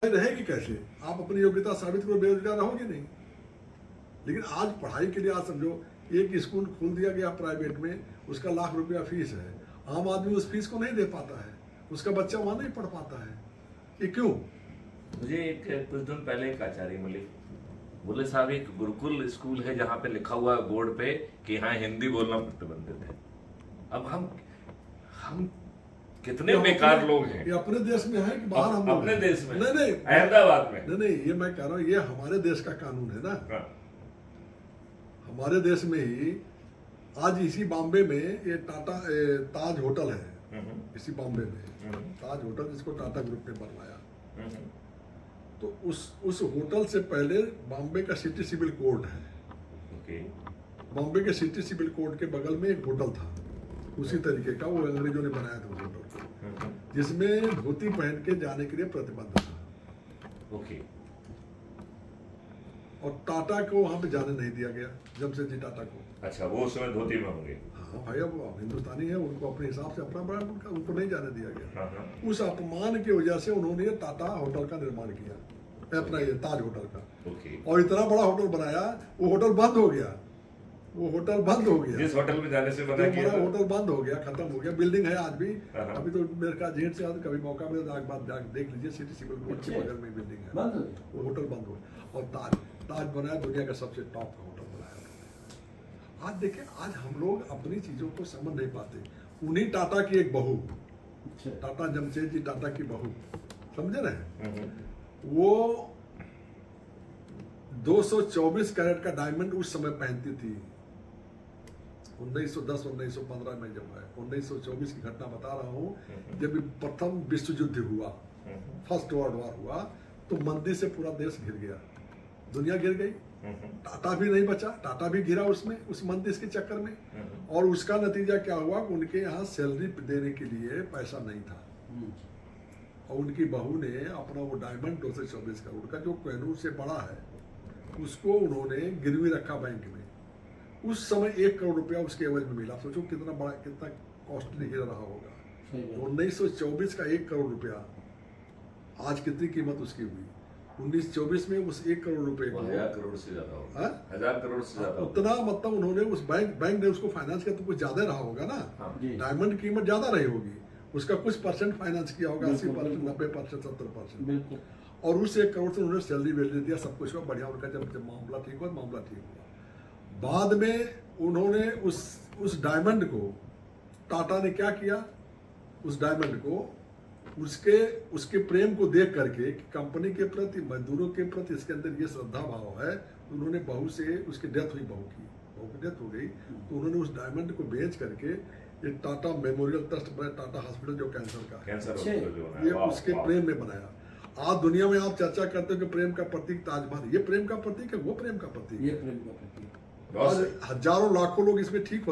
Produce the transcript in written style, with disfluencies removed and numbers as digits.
रहेगी कैसे? आप अपनी योग्यता साबित करो, बेरोजगार रहोगे नहीं। लेकिन आज पढ़ाई के लिए आज समझो एक स्कूल खोल दिया गया प्राइवेट में, उसका लाख रुपया फीस है, आम आदमी उस फीस को नहीं दे पाता है, उसका बच्चा वहां नहीं पढ़ पाता है। ये क्यों? मुझे कुछ दिन पहले एक आचार्य मिले, बोले साहब एक गुरुकुल स्कूल है जहाँ पे लिखा हुआ है बोर्ड पे कि यहाँ हिंदी बोलना प्रतिबंधित है। अब हम कितने बेकार लोग हैं। ये अपने देश में है कि बाहर? हम अपने देश में, नहीं अहमदाबाद में नहीं, ये मैं कह रहा हूँ, ये हमारे देश का कानून है ना। हाँ। हमारे देश में ही आज इसी बॉम्बे में ये टाटा ताज होटल है, इसी बॉम्बे में ताज होटल, जिसको टाटा ग्रुप ने बनवाया। तो उस होटल से पहले बॉम्बे का सिटी सिविल कोर्ट है। बॉम्बे के सिटी सिविल कोर्ट के बगल में एक होटल था, उसी तरीके का, वो अंग्रेजों ने बनाया था होटल को, जिसमें धोती पहन के जाने के लिए प्रतिबंध था। और टाटा को वहां पे जाने नहीं दिया गया, जमशेदजी टाटा को। अच्छा, वो उस समय धोती में होंगे। हाँ भाई, अब हिंदुस्तानी है, उनको अपने हिसाब से अपना ब्रांड, उनको नहीं जाने दिया गया। हाँ। उस अपमान की वजह से उन्होंने टाटा होटल का निर्माण किया, अपना ये ताज होटल का। और इतना बड़ा होटल बनाया, वो होटल बंद हो गया। वो होटल बंद हो गया, जिस होटल में जाने से मना किया, होटल बंद हो गया, खत्म हो गया। बिल्डिंग है आज भी, अभी तो मेरे का जेट से कभी मौका मिले देख लीजिए, सिटी सिविल कोर्ट के बगल में बिल्डिंग है, वो होटल बंद हो गया। और ताज बनाया, दुनिया का सबसे टॉप का होटल बनाया। आज देखिए, आज हम लोग अपनी चीजों को समझ नहीं पाते। उन्हीं टाटा की एक बहू, टाटा जमशेदजी टाटा की बहू, समझे ना, वो 224 कैरेट का डायमंड उस समय पहनती थी। 1910-1915 में जब है, 1924 की घटना बता रहा हूँ, जब प्रथम विश्व युद्ध हुआ, फर्स्ट वर्ल्ड वॉर हुआ, तो मंदी से पूरा देश घिर गया, दुनिया गिर गई। टाटा भी नहीं बचा, टाटा भी घिरा उसमें, उस मंदी के चक्कर में। और उसका नतीजा क्या हुआ? उनके यहाँ सैलरी देने के लिए पैसा नहीं था, और उनकी बहू ने अपना वो डायमंड 224 करोड़ का, जो कोहिनूर से बड़ा है, उसको उन्होंने गिरवी रखा बैंक में। उस समय 1 करोड़ रुपया उसके एवज में मिला। सोचो कितना बड़ा, कितना कॉस्टली हीरा रहा होगा। 1924 का 1 करोड़ रुपया, आज कितनी कीमत उसकी हुई? 1924 में उस 1 करोड़ रुपए को 1000 करोड़ से ज्यादा होगा, 1000 करोड़ से ज्यादा उतना, मतलब उन्होंने उस बैंक ने उसको फाइनेंस किया, तो कुछ ज्यादा रहा होगा ना। डायमंड की कीमत ज्यादा रही होगी, उसका कुछ परसेंट फाइनेंस किया होगा, 80%, 90%, 70%। और उस 1 करोड़ से उन्होंने सैलरी वेलरी दिया, सब कुछ हुआ बढ़िया उनका। जब मामला ठीक हुआ, मामला ठीक हुआ। बाद में उन्होंने उस डायमंड को, टाटा ने क्या किया, उस डायमंड को, उसके प्रेम को देख करके, कंपनी के प्रति, मजदूरों के प्रति इसके अंदर ये श्रद्धा भाव है, उन्होंने बहू से, उसकी डेथ हुई, बहू की डेथ हो गई, तो उन्होंने उस डायमंड को बेच करके ये टाटा मेमोरियल ट्रस्ट बनाया, टाटा हॉस्पिटल जो कैंसर का, ये उसके प्रेम में बनाया। आज दुनिया में आप चर्चा करते हो कि प्रेम का प्रतीक ताजमहल, ये प्रेम का प्रतीक है, वो प्रेम का प्रतीक है। आज हजारों लाखों लोग इसमें ठीक